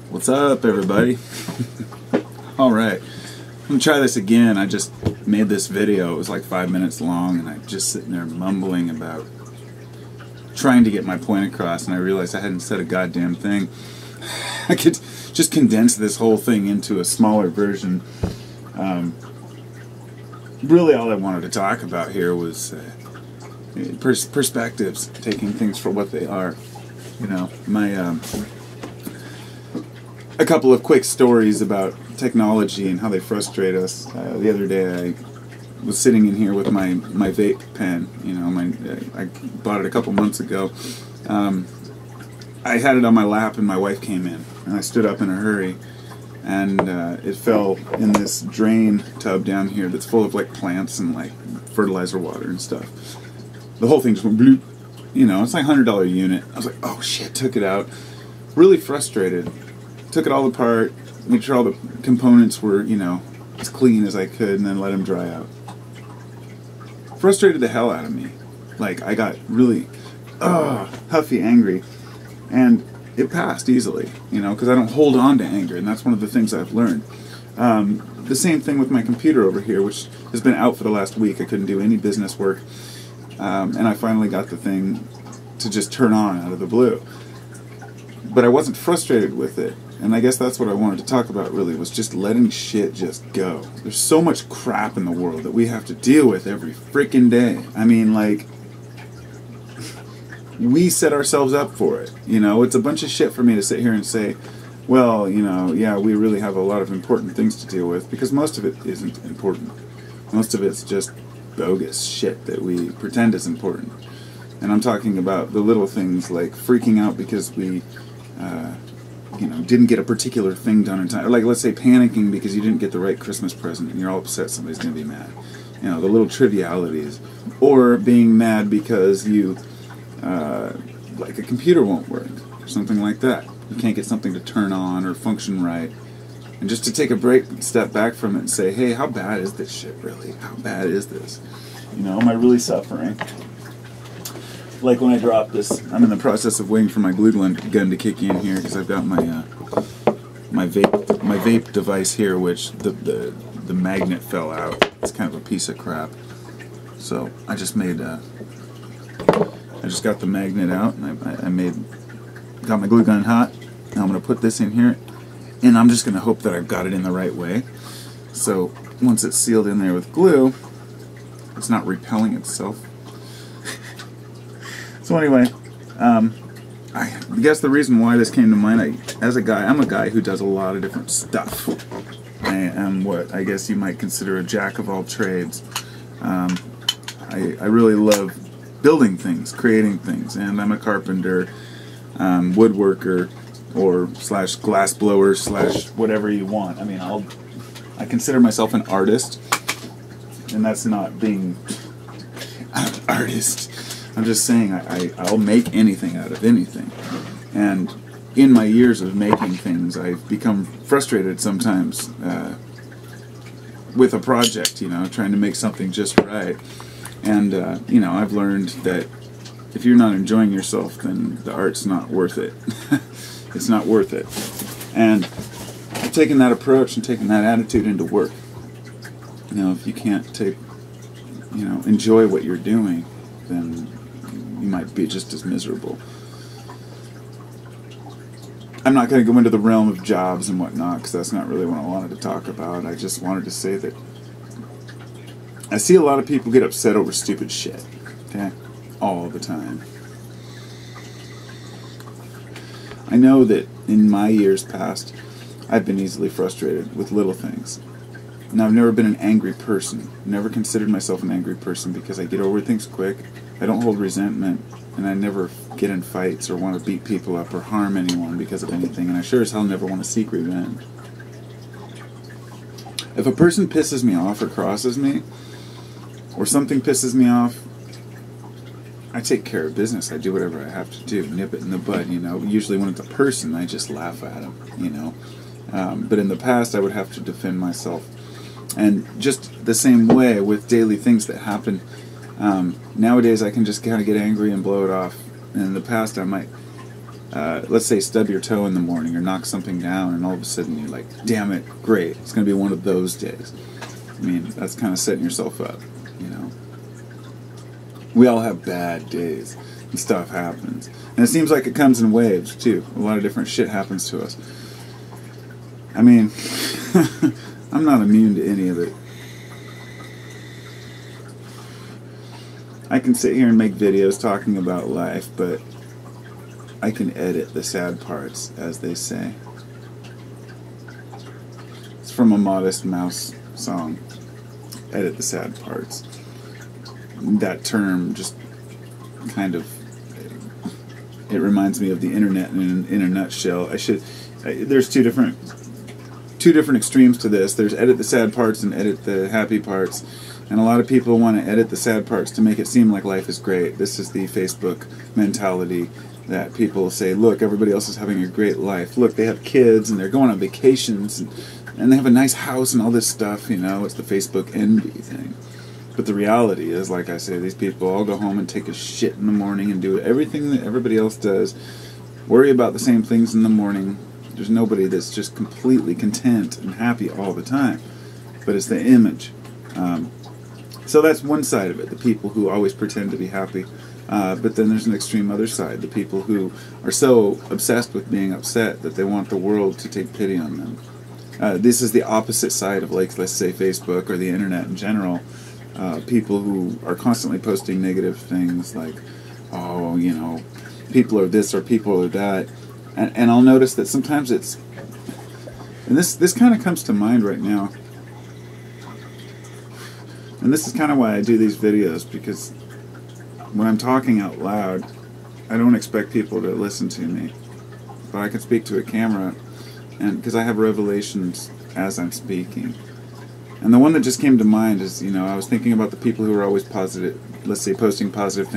What's up, everybody? Alright, I'm gonna try this again. I just made this video. It was like 5 minutes long, and I'm just sitting there mumbling about trying to get my point across, and I realized I hadn't said a goddamn thing. I could just condense this whole thing into a smaller version. Really all I wanted to talk about here was perspectives, taking things for what they are. You know, a couple of quick stories about technology and how they frustrate us. The other day I was sitting in here with my vape pen. You know, I bought it a couple months ago. I had it on my lap and my wife came in, and I stood up in a hurry, and it fell in this drain tub down here that's full of like plants and like fertilizer water and stuff. The whole thing just went bloop. You know, it's like $100 unit. I was like, oh shit, took it out. Really frustrated. Took it all apart, made sure all the components were, you know, as clean as I could, and then let them dry out. Frustrated the hell out of me. Like, I got really huffy, angry, and it passed easily, you know, because I don't hold on to anger, and that's one of the things I've learned. The same thing with my computer over here, which has been out for the last week. I couldn't do any business work, and I finally got the thing to just turn on out of the blue. But I wasn't frustrated with it. And I guess that's what I wanted to talk about, really, was just letting shit just go. There's so much crap in the world that we have to deal with every freaking day. I mean, like, we set ourselves up for it. You know, it's a bunch of shit for me to sit here and say, well, you know, yeah, we really have a lot of important things to deal with, because most of it isn't important. Most of it's just bogus shit that we pretend is important. And I'm talking about the little things like freaking out because we you know, didn't get a particular thing done in time. Or like, let's say, panicking because you didn't get the right Christmas present and you're all upset somebody's going to be mad. You know, the little trivialities. Or being mad because you, like a computer won't work, or something like that. You can't get something to turn on or function right. And just to take a break, step back from it and say, hey, how bad is this shit, really? How bad is this? You know, am I really suffering? Like when I drop this, I'm in the process of waiting for my glue gun to kick in here, because I've got my my vape device here, which the magnet fell out. It's kind of a piece of crap. So I just got the magnet out, and got my glue gun hot. Now I'm gonna put this in here, and I'm just gonna hope that I've got it in the right way. So once it's sealed in there with glue, it's not repelling itself. So anyway, I guess the reason why this came to mind, I'm a guy who does a lot of different stuff. I am what I guess you might consider a jack of all trades. I really love building things, creating things, and I'm a carpenter, woodworker, or / glass blower / whatever you want. I mean, I consider myself an artist, and that's not being an artist. I'm just saying I'll make anything out of anything. And in my years of making things, I've become frustrated sometimes with a project, you know, trying to make something just right. And, you know, I've learned that if you're not enjoying yourself, then the art's not worth it. It's not worth it. And I've taken that approach and taken that attitude into work. You know, if you can't enjoy what you're doing, then you might be just as miserable. I'm not going to go into the realm of jobs and whatnot, because that's not really what I wanted to talk about. I just wanted to say that I see a lot of people get upset over stupid shit, okay? All the time. I know that in my years past, I've been easily frustrated with little things. And I've never been an angry person. Never considered myself an angry person, because I get over things quick. I don't hold resentment, and I never get in fights or want to beat people up or harm anyone because of anything, and I sure as hell never want to seek revenge. If a person pisses me off or crosses me, or something pisses me off, I take care of business. I do whatever I have to do, nip it in the bud, you know. Usually when it's a person, I just laugh at them, you know. But in the past, I would have to defend myself. And just the same way with daily things that happen, nowadays I can just kind of get angry and blow it off. And in the past, I might let's say stub your toe in the morning or knock something down, and all of a sudden you're like, damn it, great, it's going to be one of those days. I mean, that's kind of setting yourself up, you know. We all have bad days, and stuff happens. And it seems like it comes in waves, too. A lot of different shit happens to us. I mean, I'm not immune to any of it. I can sit here and make videos talking about life, but I can edit the sad parts, as they say. It's from a Modest Mouse song. Edit the sad parts. That term just kind of, it reminds me of the internet in a nutshell. There's two different extremes to this. There's edit the sad parts and edit the happy parts. And a lot of people want to edit the sad parts to make it seem like life is great. This is the Facebook mentality that people say, look, everybody else is having a great life. Look, they have kids and they're going on vacations and they have a nice house and all this stuff, you know. It's the Facebook envy thing. But the reality is, like I say, these people all go home and take a shit in the morning and do everything that everybody else does. Worry about the same things in the morning. There's nobody that's just completely content and happy all the time. But it's the image. So that's one side of it, the people who always pretend to be happy. But then there's an extreme other side, the people who are so obsessed with being upset that they want the world to take pity on them. This is the opposite side of, like, let's say Facebook or the internet in general. People who are constantly posting negative things like, oh, you know, people are this or people are that. And I'll notice that sometimes it's, and this kind of comes to mind right now. And this is kind of why I do these videos, because when I'm talking out loud, I don't expect people to listen to me. But I can speak to a camera, and because I have revelations as I'm speaking. And the one that just came to mind is, you know, I was thinking about the people who are always positive, let's say posting positive things.